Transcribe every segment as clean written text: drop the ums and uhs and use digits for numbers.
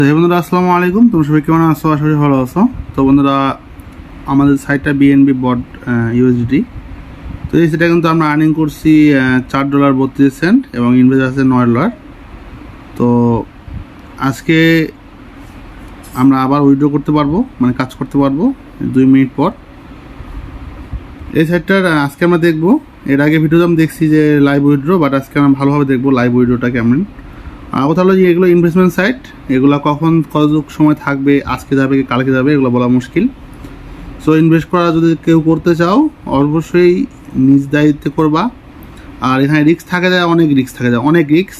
বন্ধুরা আসসালামু আলাইকুম, তুমি সবাই কেমন আছো? আশা করি ভালো আছো। তো বন্ধুরা, আমাদের সাইটটা বিএনবি বট ইউএসডি। তো এই সেটা কিন্তু আমরা আর্নিং করছি $4.32 এবং ইনভেস্ট আছে $9। তো আজকে আমরা আবার উইথড্র করতে পারবো, মানে কাজ করতে পারবো 2 মিনিট পর। এই সাইটটার আজকে আমরা দেখবো। এর আগে ভিডিওতে আমি দেখছি যে লাইভ উইথড্র, বাট আজকে আমরা ভালোভাবে দেখবো লাইভ উইথড্রটা কেমন। আর কথা হলো যে এগুলো ইনভেস্টমেন্ট সাইট, এগুলো কখন কতটুকু সময় থাকবে, আজকে যাবে কি কালকে যাবে, এগুলো বলা মুশকিল। সো ইনভেস্ট করা যদি কেউ করতে চাও অবশ্যই নিজ দায়িত্বে করবা। আর এখানে রিস্ক থাকে যায়, অনেক রিস্ক থাকে যায়, অনেক রিস্ক।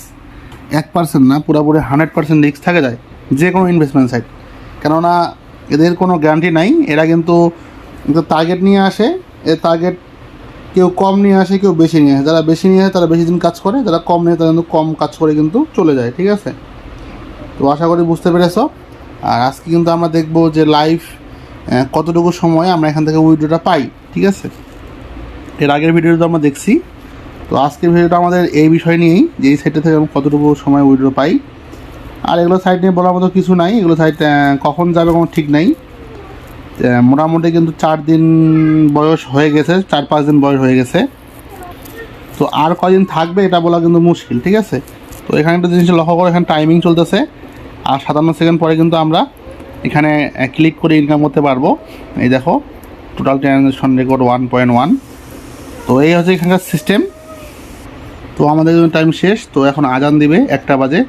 1% না, পুরোপুরি 100% রিস্ক থাকে যায় যে কোনো ইনভেস্টমেন্ট সাইট। কেননা এদের কোনো গ্যারান্টি নাই। এরা কিন্তু টার্গেট নিয়ে আসে, এর টার্গেট কেউ কম নিয়ে আসে, কেউ বেশি নিয়ে আসে। যারা বেশি নিয়ে আসে তারা বেশি দিন কাজ করে, যারা কম নিয়ে তারা কিন্তু কম কাজ করে কিন্তু চলে যায়। ঠিক আছে, তো আশা করি বুঝতে পেরেছ। আর আজকে কিন্তু আমরা দেখব যে লাইভ কতটুকু সময় আমরা এখান থেকে উইথড্রটা পাই। ঠিক আছে, এর আগের ভিডিওটা আমরা দেখছি। তো আজকের ভিডিওটা আমাদের এই বিষয় নিয়েই, যে এই সাইটটা থেকে আমরা কতটুকু সময় উইথড্র পাই। আর এগুলো সাইট নিয়ে বলার মতো কিছু নাই, এগুলো সাইট কখন যাবে কোনো ঠিক নাই। মোটামুটি কিন্তু 4 দিন বয়স হয়ে গেছে, 4-5 দিন বয়স হয়ে গেছে। তো আর কদিন থাকবে এটা বলা কিন্তু মুশকিল। ঠিক আছে, তো এখানে একটা জিনিস লক্ষ্য করে, এখানে টাইমিং চলতেছে। আর 57 সেকেন্ড পরে কিন্তু আমরা এখানে ক্লিক করে ইনকাম করতে পারবো। এই দেখো, টোটাল ট্রানজ্যাকশন রেকর্ড 1.1। তো এই হচ্ছে এখানকার সিস্টেম। তো আমাদের জন্য টাইম শেষ। তো এখন আজান দিবে 1টা বাজে।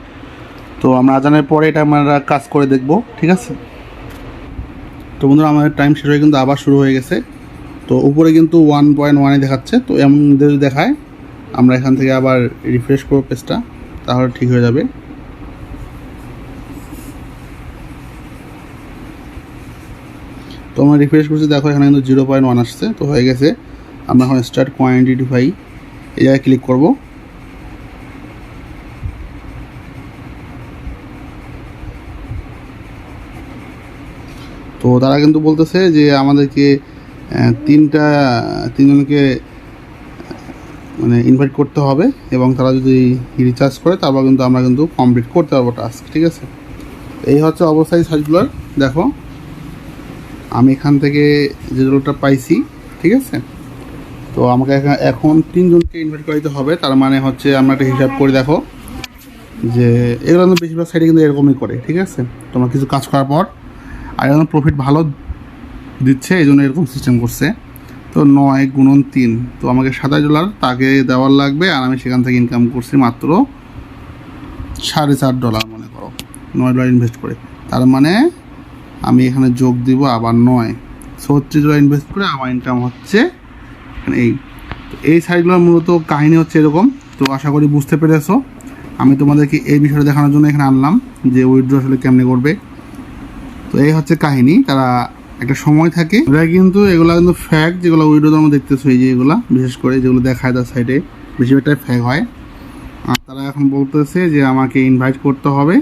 তো আমরা আজানের পরে এটা আমরা কাজ করে দেখব। ঠিক আছে, তো বন্ধুরা আমাদের টাইম শেষ হয়ে কিন্তু আবার শুরু হয়ে গেছে। তো উপরে কিন্তু 1.1 দেখাচ্ছে। তো এমন যদি দেখায়, আমরা এখান থেকে আবার রিফ্রেশ করব পেজটা, তাহলে ঠিক হয়ে যাবে। তো আমরা রিফ্রেশ করছি, দেখো এখানে কিন্তু 0.1 আসছে। তো হয়ে গেছে। আমরা এখন স্টার্ট কোয়ান্টিটিফাই এই জায়গায় ক্লিক করব। তো তারা কিন্তু বলতেছে যে আমাদেরকে তিনজনকে মানে ইনভাইট করতে হবে, এবং তারা যদি রিচার্জ করে তারপর কিন্তু আমরা কিন্তু কমপ্লিট করতে পারবো টাস্ক। ঠিক আছে, এই হচ্ছে অবস্থায় সার্চগুলোর। দেখো আমি এখান থেকে যে রোলটা পাইছি। ঠিক আছে, তো আমাকে এখন 3জনকে ইনভাইট করতে হবে। তার মানে হচ্ছে আমরা একটা হিসাব করে দেখো যে এগুলো কিন্তু বেশিরভাগ সাইডে কিন্তু এরকমই করে। ঠিক আছে, তোমরা কিছু কাজ করার পর আর এখন প্রফিট ভালো দিচ্ছে, এই জন্য এরকম সিস্টেম করছে। তো 9 গুণন 3, তো আমাকে $27 তাকে দেওয়ার লাগবে। আর আমি সেখান থেকে ইনকাম করছি মাত্র $4.5 মনে করো, $9 ইনভেস্ট করে। তার মানে আমি এখানে যোগ দিব আবার 9, $36 ইনভেস্ট করে আমার ইনকাম হচ্ছে এই। তো এই সাইটগুলোর মূলত কাহিনী হচ্ছে এরকম। তো আশা করি বুঝতে পেরেছো। আমি তোমাদেরকে এই বিষয়টা দেখানোর জন্য এখানে আনলাম যে উইথড্র আসলে কেমনে করবে। তো এই হচ্ছে কাহিনী। তারা একটা সময় থাকে, এরা কিন্তু এগুলো কিন্তু ফ্যাক, যেগুলো উইডো আমরা দেখতেছো, এই যে এগুলা বিশেষ করে যেগুলো দেখায় তার সাইডে বেশিরভাগটাই ফ্যাক হয়। আর তারা এখন বলতেছে যে আমাকে ইনভাইট করতে হবে,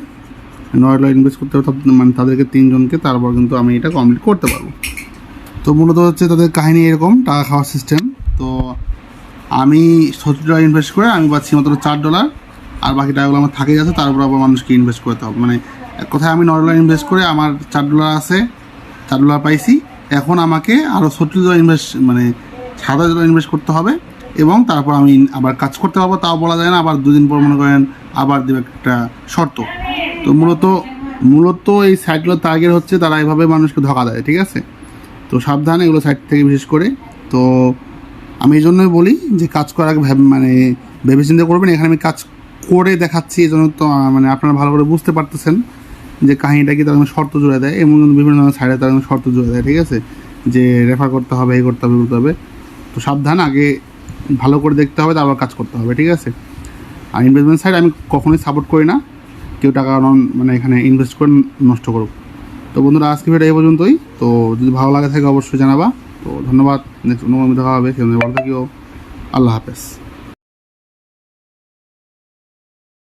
$9 ইনভেস্ট করতে হবে, মানে তাদেরকে 3জনকে, তারপর কিন্তু আমি এটা কমপ্লিট করতে পারবো। তো মূলত হচ্ছে তাদের কাহিনী এরকম, টাকা খাওয়ার সিস্টেম। তো আমি $70 ইনভেস্ট করে আমি পাচ্ছি মাত্র $4, আর বাকি টাকাগুলো আমার থাকে যাচ্ছে, তারপর আবার মানুষকে ইনভেস্ট করতে হবে। মানে এক কথায় আমি $9 ইনভেস্ট করে আমার $4 আছে, $4 পাইছি। এখন আমাকে আরও $70 ইনভেস্ট, মানে $7,000 ইনভেস্ট করতে হবে, এবং তারপর আমি আবার কাজ করতে পারবো। তাও বলা যায় না, আবার 2 দিন পর মনে করেন আবার দেবে একটা শর্ত। তো মূলত এই সাইটগুলোর টার্গেট হচ্ছে তারা এভাবে মানুষকে ধোঁকা দেয়। ঠিক আছে, তো সাবধান এগুলো সাইট থেকে বিশেষ করে। তো আমি এই জন্যই বলি যে কাজ করার আগে মানে ভেবে চিন্তা করবেন। এখানে আমি কাজ করে দেখাচ্ছি, এই জন্য তো মানে আপনারা ভালো করে বুঝতে পারতেছেন যে কাহিনিটা কি। তারা শর্ত জুড়ে দেয়, এমন বিভিন্ন ধরনের সাইডে তারা শর্ত জুড়ে দেয়। ঠিক আছে, যে রেফার করতে হবে, এই করতে হবে, করতে হবে। তো সাবধান, আগে ভালো করে দেখতে হবে, তারপর কাজ করতে হবে। ঠিক আছে, আর ইনভেস্টমেন্ট সাইড আমি কখনোই সাপোর্ট করি না কেউ টাকা মানে এখানে ইনভেস্ট করে নষ্ট করুক। তো বন্ধুরা, আজকে ভিডিও এই পর্যন্তই। তো যদি ভালো লাগে থাকে অবশ্যই জানাবা। তো ধন্যবাদ, নেক্সট অন্য দেখা হবে। সেজন্য ভালো থাকিও। আল্লাহ হাফেজ।